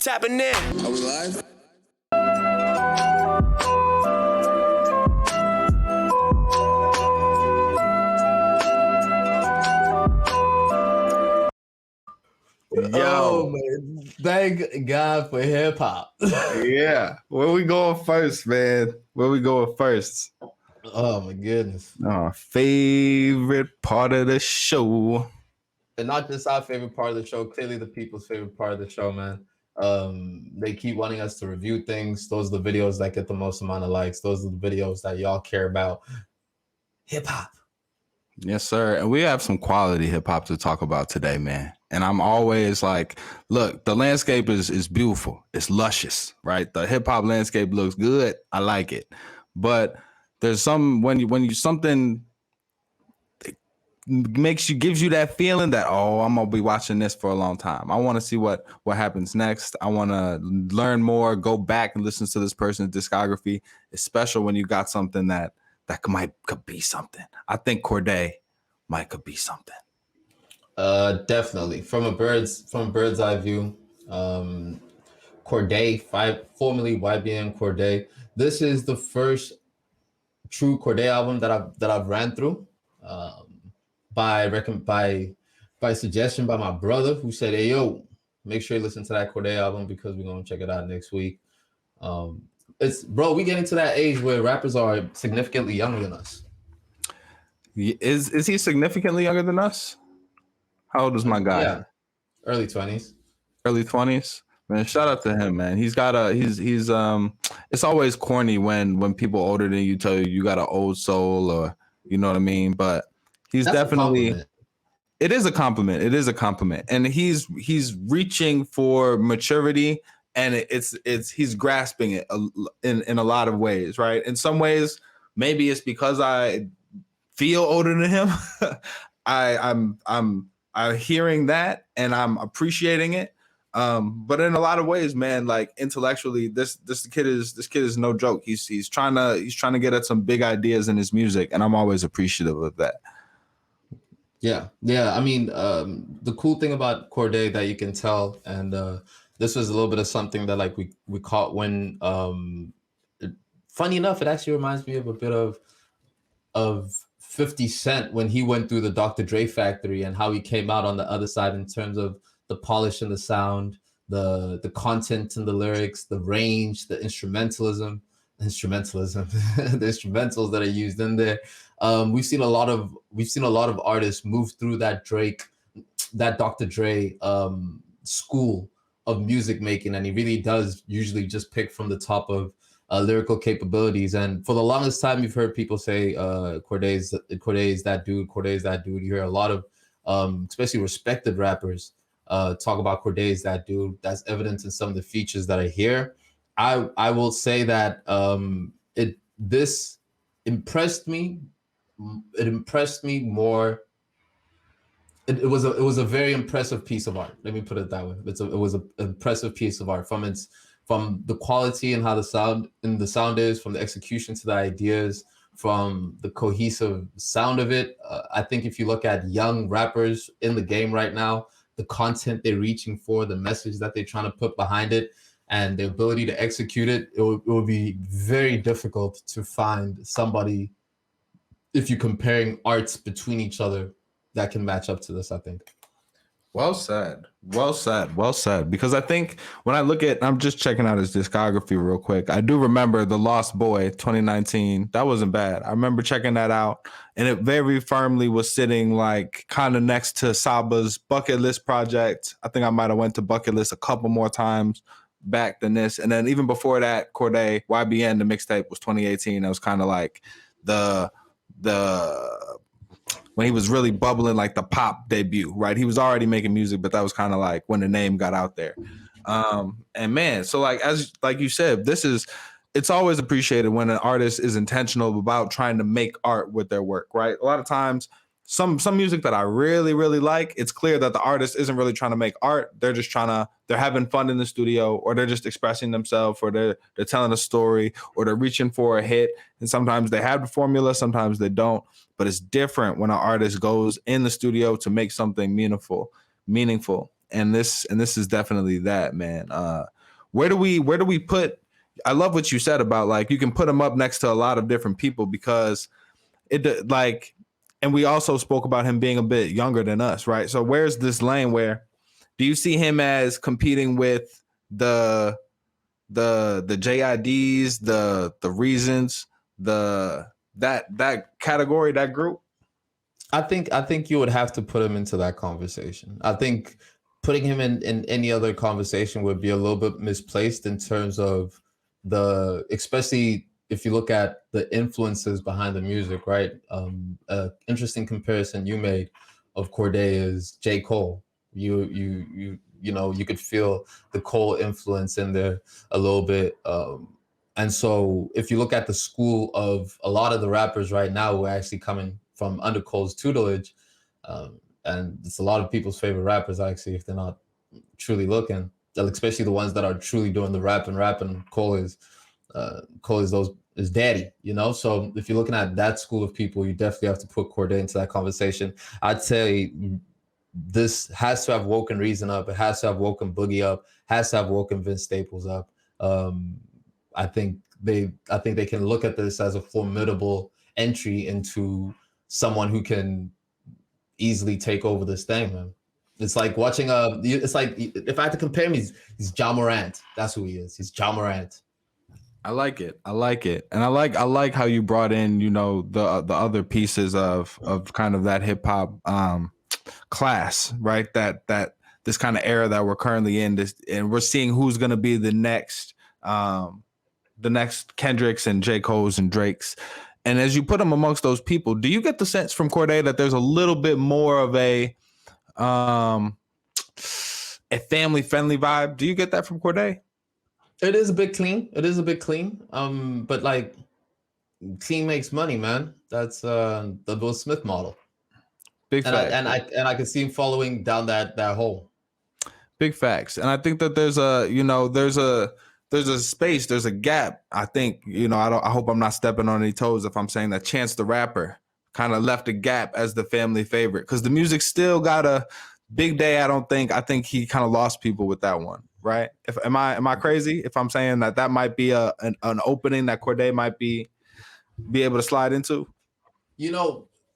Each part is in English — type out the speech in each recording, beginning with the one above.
Tapping in. Are we live? Yo, man. Thank God for hip hop. Yeah. Where we going first, man? Where we going first? Oh my goodness. Favorite part of the show. And not just our favorite part of the show, clearly the people's favorite part of the show, man. They keep wanting us to review things. Those are the videos that get the most amount of likes. Those are the videos that y'all care about. Hip hop. Yes, sir. And we have some quality hip hop to talk about today, man. And I'm always like, look, the landscape is beautiful. It's luscious, right? The hip hop landscape looks good. I like it. But there's some when you something gives you that feeling that, oh, I'm gonna be watching this for a long time. I want to see what happens next. I want to learn more, go back and listen to this person's discography. It's special when you got something that could be something. I think Cordae could be something. Definitely. From a bird's eye view, Cordae, formerly YBN Cordae. This is the first true Cordae album that I've ran through. By suggestion by my brother, who said, "Hey, yo, make sure you listen to that Cordae album because we're gonna check it out next week." We getting to that age where rappers are significantly younger than us. Is he significantly younger than us? How old is my guy? Yeah, early 20s. Early 20s. Man, shout out to him, man. He's it's always corny when people older than you tell you got an old soul, or you know what I mean, but he's definitely, it is a compliment. It is a compliment. And he's reaching for maturity, and he's grasping it in a lot of ways, right? In some ways, maybe it's because I feel older than him. I'm hearing that and I'm appreciating it. But in a lot of ways, man, like intellectually, this kid is no joke. He's trying to get at some big ideas in his music, and I'm always appreciative of that. Yeah. I mean, the cool thing about Cordae that you can tell, and this was a little bit of something that like we caught when, funny enough, it actually reminds me of a bit of 50 Cent when he went through the Dr. Dre factory and how he came out on the other side in terms of the polish and the sound, the content and the lyrics, the range, the instrumentalism, the instrumentals that are used in there. We've seen a lot of artists move through that Dr. Dre school of music making, and he really does usually just pick from the top of lyrical capabilities. And for the longest time, you've heard people say Cordae's that dude. You hear a lot of especially respected rappers talk about Cordae's that dude. That's evident in some of the features that are here. I will say that this impressed me. It impressed me more. It was a very impressive piece of art. Let me put it that way. It was an impressive piece of art from the quality and how the sound is, from the execution to the ideas, from the cohesive sound of it. I think if you look at young rappers in the game right now, the content they're reaching for, the message that they're trying to put behind it, and the ability to execute it, it would be very difficult to find somebody, if you're comparing arts between each other, that can match up to this, I think. Well said. Because I think when I look at, I'm just checking out his discography real quick. I do remember The Lost Boy 2019. That wasn't bad. I remember checking that out, and it very firmly was sitting like kind of next to Saba's Bucket List project. I think I might have went to Bucket List a couple more times back than this. And then even before that, Cordae, YBN, the mixtape was 2018. That was kind of like the when he was really bubbling, like the pop debut, right? He was already making music, but that was kind of like when the name got out there. And man, so like you said, it's always appreciated when an artist is intentional about trying to make art with their work, right? A lot of times, some music that I really, really like, it's clear that the artist isn't really trying to make art. They're just they're having fun in the studio, or they're just expressing themselves, or they're telling a story, or they're reaching for a hit. And sometimes they have the formula, sometimes they don't. But it's different when an artist goes in the studio to make something meaningful. and this is definitely that, man. Where do we put? I love what you said about like you can put him up next to a lot of different people because it like, and we also spoke about him being a bit younger than us, right? So where's this lane where do you see him as competing with the JIDs, the reasons, that category, that group? I think you would have to put him into that conversation. I think putting him in any other conversation would be a little bit misplaced in terms of especially if you look at the influences behind the music, right? Interesting comparison you made of Cordae is J. Cole. You could feel the Cole influence in there a little bit. And so if you look at the school of a lot of the rappers right now who are actually coming from under Cole's tutelage, and it's a lot of people's favorite rappers actually, if they're not truly looking, especially the ones that are truly doing the rapping. Cole is daddy, So if you're looking at that school of people, you definitely have to put Cordae into that conversation. I'd say this has to have woken Reason up. It has to have woken Boogie up. Has to have woken Vince Staples up. I think they can look at this as a formidable entry into someone who can easily take over this thing, man. It's like watching it's like if I had to compare him, he's Ja Morant. That's who he is. He's Ja Morant. I like it. And I like how you brought in, the other pieces of kind of that hip hop class, right? That this kind of era that we're currently in, this, and we're seeing who's going to be the next Kendricks and J. Cole's and Drake's. And as you put them amongst those people, do you get the sense from Cordae that there's a little bit more of a family friendly vibe? Do you get that from Cordae? It is a bit clean. But like clean makes money, man. That's the Will Smith model. Big facts. I can see him following down that hole. Big facts. And I think that there's a space, there's a gap. I think, I hope I'm not stepping on any toes if I'm saying that Chance the Rapper kind of left a gap as the family favorite because the music still got a Big Day. I think he kind of lost people with that one, right? Am I crazy if I'm saying that might be an opening that Cordae might be able to slide into?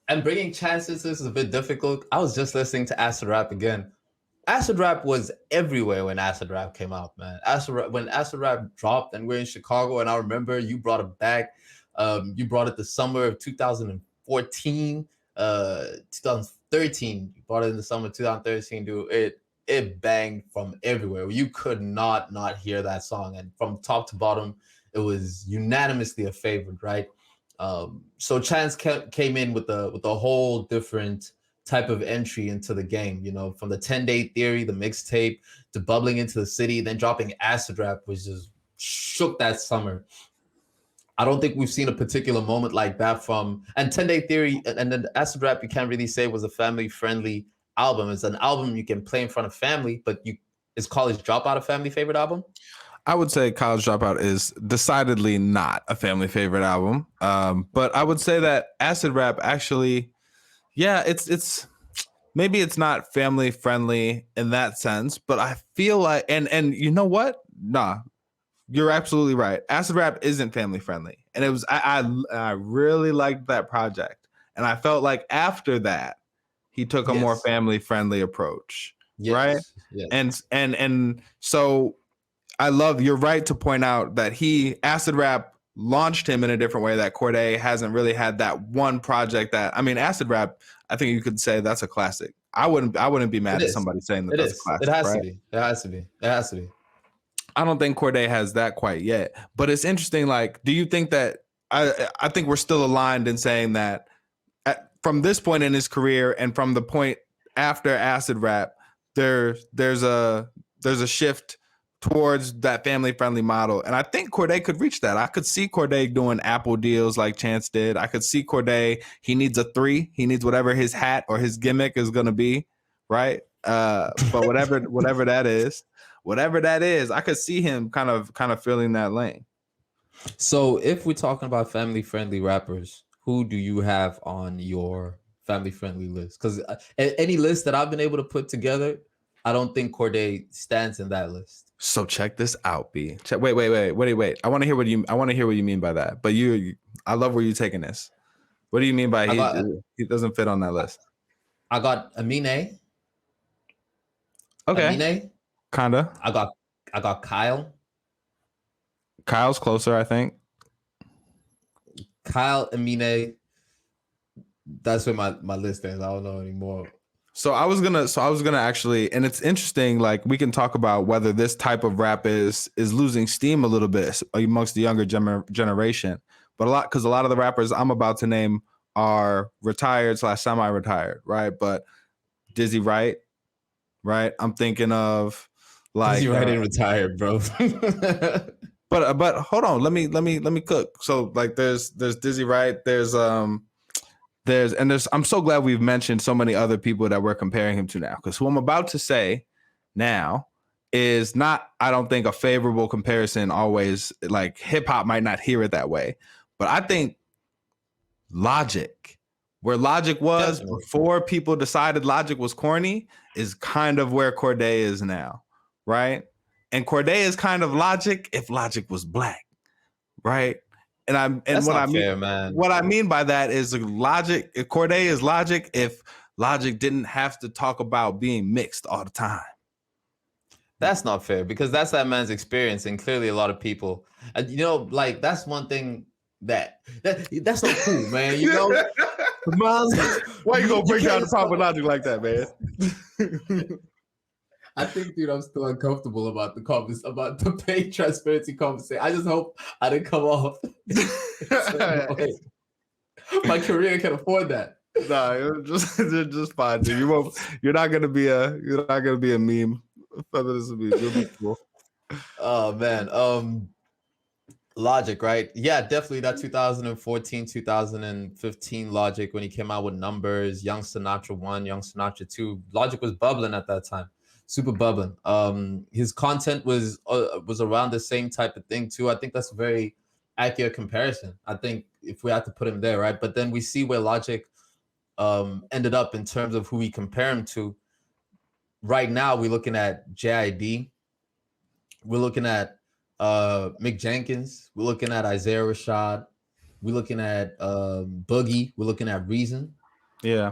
And bringing chances is a bit difficult. I was just listening to Acid Rap again. Acid Rap was everywhere when Acid Rap came out, man. When Acid Rap dropped and we're in Chicago, and I remember you brought it back. You brought it the summer of 2014, 2013. You brought it in the summer of 2013, dude. It banged from everywhere. You could not hear that song. And from top to bottom, it was unanimously a favorite, right? So Chance came in with a whole different type of entry into the game, from the 10-Day Theory, the mixtape, to bubbling into the city, then dropping Acid Rap, which just shook that summer. I don't think we've seen a particular moment like that and 10-Day Theory and then Acid Rap, you can't really say was a family-friendly album. It's an album you can play in front of family, but is College Dropout a family favorite album? I would say College Dropout is decidedly not a family favorite album. But I would say that Acid Rap actually, yeah, it's maybe it's not family friendly in that sense, but I feel like, and you know what? Nah, you're absolutely right. Acid Rap isn't family friendly. And it was, I really liked that project. And I felt like after that, he took a more family friendly approach. Right. Yes. And so you're right to point out that Acid Rap launched him in a different way that Cordae hasn't really had that one project Acid Rap, I think you could say that's a classic. I wouldn't be mad at somebody saying that's a classic. It has to be. I don't think Cordae has that quite yet, but it's interesting. Like, do you think that I think we're still aligned in saying that from this point in his career and from the point after Acid Rap, there's a shift towards that family-friendly model. And I think Cordae could reach that. I could see Cordae doing Apple deals like Chance did. I could see Cordae, he needs a 3. He needs whatever his hat or his gimmick is going to be, right? But whatever that is, I could see him kind of filling that lane. So if we're talking about family-friendly rappers, who do you have on your family-friendly list? Because any list that I've been able to put together, I don't think Cordae stands in that list. So check this out, B. Wait. I want to hear what you mean by that. But I love where you're taking this. What do you mean by I got he doesn't fit on that list? I got Amine. Okay, Amine. kinda. I got Kyle. Kyle's closer, I think. Kyle, Amine. That's where my list ends. I don't know anymore. So I was gonna actually, and it's interesting. Like we can talk about whether this type of rap is losing steam a little bit amongst the younger generation, but because a lot of the rappers I'm about to name are retired / semi-retired, right? But Dizzy Wright, right? I'm thinking of like Dizzy Wright ain't retired, bro. but hold on, let me cook. So like there's Dizzy Wright, there's I'm so glad we've mentioned so many other people that we're comparing him to now, because who I'm about to say now is not, I don't think, a favorable comparison always. Like hip hop might not hear it that way, but I think Logic, where Logic was before people decided Logic was corny, is kind of where Cordae is now, right? And Cordae is kind of Logic if Logic was black, right? That's not fair, man. What I mean by that is Logic. Cordae is Logic if Logic didn't have to talk about being mixed all the time. That's not fair, because that's that man's experience, and clearly a lot of people, you know, like that's one thing that's not cool, man. You know, Miles, why you gonna break down the proper Logic like that, man? I think, dude, I'm still uncomfortable about the pay transparency conversation. I just hope I didn't come off. My career can afford that. Nah, it's just fine, dude. You're not gonna be a meme. This will be cool. Oh man, Logic, right? Yeah, definitely that 2014, 2015 Logic, when he came out with Numbers, Young Sinatra 1, Young Sinatra 2. Logic was bubbling at that time. Super bubbling. His content was around the same type of thing too. I think that's a very accurate comparison. I think if we had to put him there, right? But then we see where Logic ended up in terms of who we compare him to. Right now, we're looking at JID. We're looking at Mick Jenkins. We're looking at Isaiah Rashad. We're looking at Boogie. We're looking at Reason. Yeah.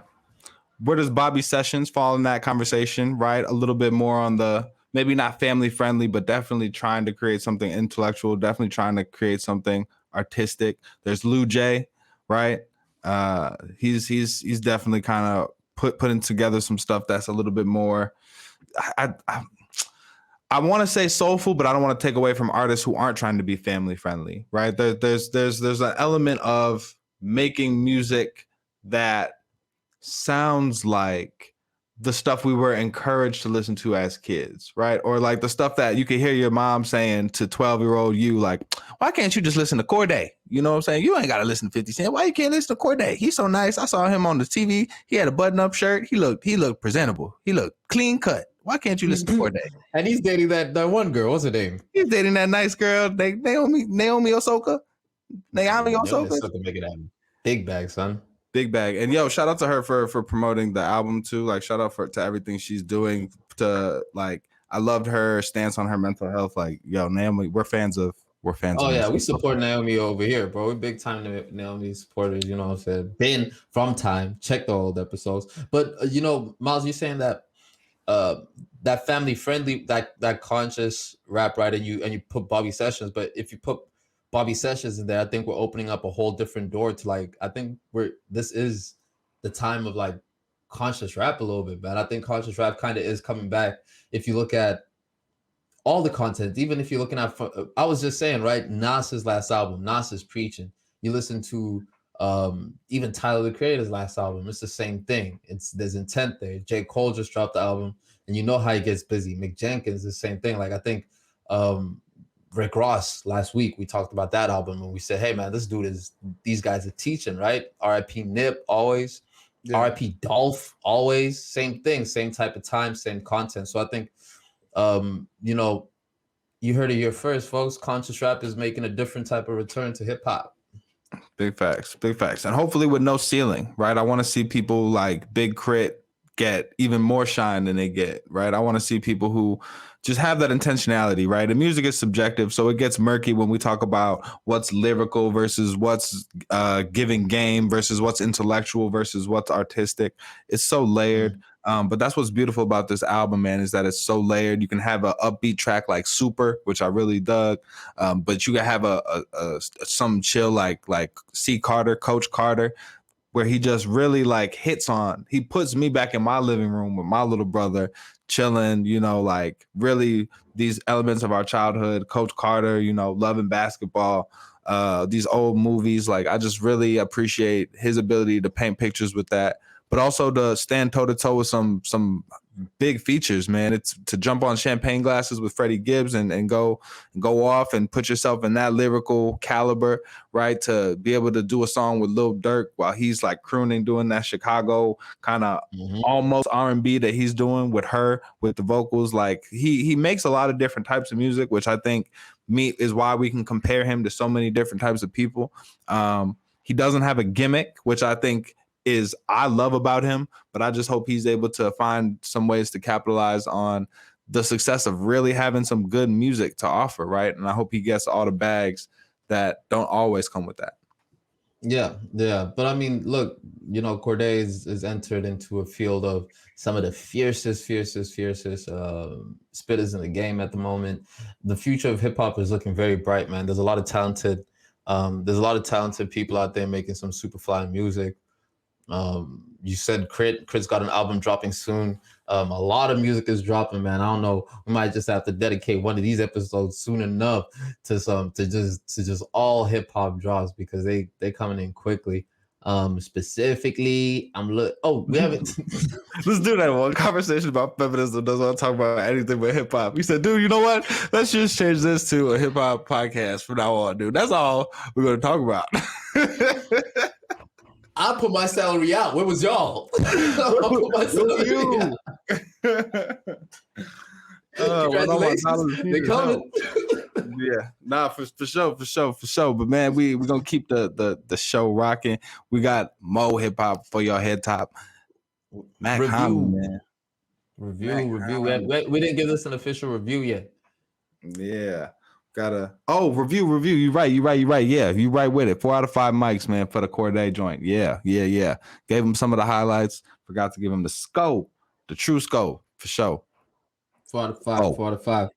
Where does Bobby Sessions fall in that conversation, right? A little bit more on the, maybe not family friendly, but definitely trying to create something intellectual, definitely trying to create something artistic. There's Lou J, right? He's definitely kind of putting together some stuff that's a little bit more, I want to say soulful, but I don't want to take away from artists who aren't trying to be family friendly, right? There's an element of making music that sounds like the stuff we were encouraged to listen to as kids, right? Or like the stuff that you could hear your mom saying to 12-year-old you, like, why can't you just listen to Cordae? You know what I'm saying? You ain't got to listen to 50 Cent. Why you can't listen to Cordae? He's so nice. I saw him on the TV. He had a button-up shirt. He looked presentable. He looked clean cut. Why can't you listen to Cordae? And he's dating that one girl. What's her name? He's dating that nice girl, Naomi Osaka. Naomi Osaka. Make it happen. Big bag, son. Big bag. And yo, shout out to her for promoting the album too. Like shout out to everything she's doing. To like, I loved her stance on her mental health. Like, yo, Naomi, we're fans of. Oh yeah, we support Naomi over here, bro. We're big time Naomi supporters. You know what I'm saying? Been from time. Check the old episodes. But you know, Miles, you're saying that that family friendly, that conscious rap, right? And you put Bobby Sessions, but if you put Bobby Sessions in there, I think we're opening up a whole different door to like, I think this is the time of like conscious rap a little bit, man. I think conscious rap kind of is coming back. If you look at all the content, even if you're looking at, I was just saying, right? Nas's last album, Nas is preaching. You listen to even Tyler the Creator's last album, it's the same thing. There's intent there. J. Cole just dropped the album, and you know how he gets busy. Mick Jenkins, the same thing. Like I think Rick Ross last week, we talked about that album, and we said, hey man, these guys are teaching, right? R.I.P. Nip, always. Yeah. R.I.P. Dolph, always. Same thing, same type of time, same content. So I think you know, you heard it here first, folks. Conscious rap is making a different type of return to hip hop. Big facts, and hopefully with no ceiling, right? I want to see people like Big Crit get even more shine than they get, right? I want to see people who just have that intentionality, right? And music is subjective, so it gets murky when we talk about what's lyrical versus what's giving game versus what's intellectual versus what's artistic. It's so layered. But that's what's beautiful about this album, man, is that it's so layered. You can have an upbeat track like Super, which I really dug, but you can have some chill like C. Carter, Coach Carter, where he just really like hits on. He puts me back in my living room with my little brother, chilling, you know, like really these elements of our childhood, Coach Carter, you know, loving basketball, these old movies. Like I just really appreciate his ability to paint pictures with that, but also to stand toe to toe with some big features, man. It's to jump on champagne glasses with Freddie Gibbs and go off and put yourself in that lyrical caliber, right? To be able to do a song with Lil Durk while he's like crooning, doing that Chicago kind of almost R&B that he's doing with her, with the vocals. Like he makes a lot of different types of music, which I think is why we can compare him to so many different types of people. He doesn't have a gimmick, which I think I love about him, but I just hope he's able to find some ways to capitalize on the success of really having some good music to offer, right? And I hope he gets all the bags that don't always come with that. Yeah. But I mean, look, you know, Cordae is entered into a field of some of the fiercest spitters in the game at the moment. The future of hip hop is looking very bright, man. There's a lot of talented people out there making some super fly music. You said Crit's got an album dropping soon. A lot of music is dropping, man. I don't know. We might just have to dedicate one of these episodes soon enough to just all hip hop drops, because they coming in quickly. Specifically, we haven't. Let's do that one. Conversation about feminism doesn't want to talk about anything but hip hop. You said, dude, you know what? Let's just change this to a hip hop podcast from now on, dude. That's all we're going to talk about. I put my salary out. Where was y'all? I put my salary out. Congratulations. They coming. Yeah, nah, for sure. But man, we're gonna keep the show rocking. We got more hip hop for your head top. Mac Review, Homie, man. Review. We didn't give this an official review yet. Yeah. Review. You're right. Yeah, you right with it. 4 out of 5 mics, man, for the Cordae joint. Yeah. Gave him some of the highlights. Forgot to give him the scope, the true scope, for sure. 4 out of 5. 4 out of 5.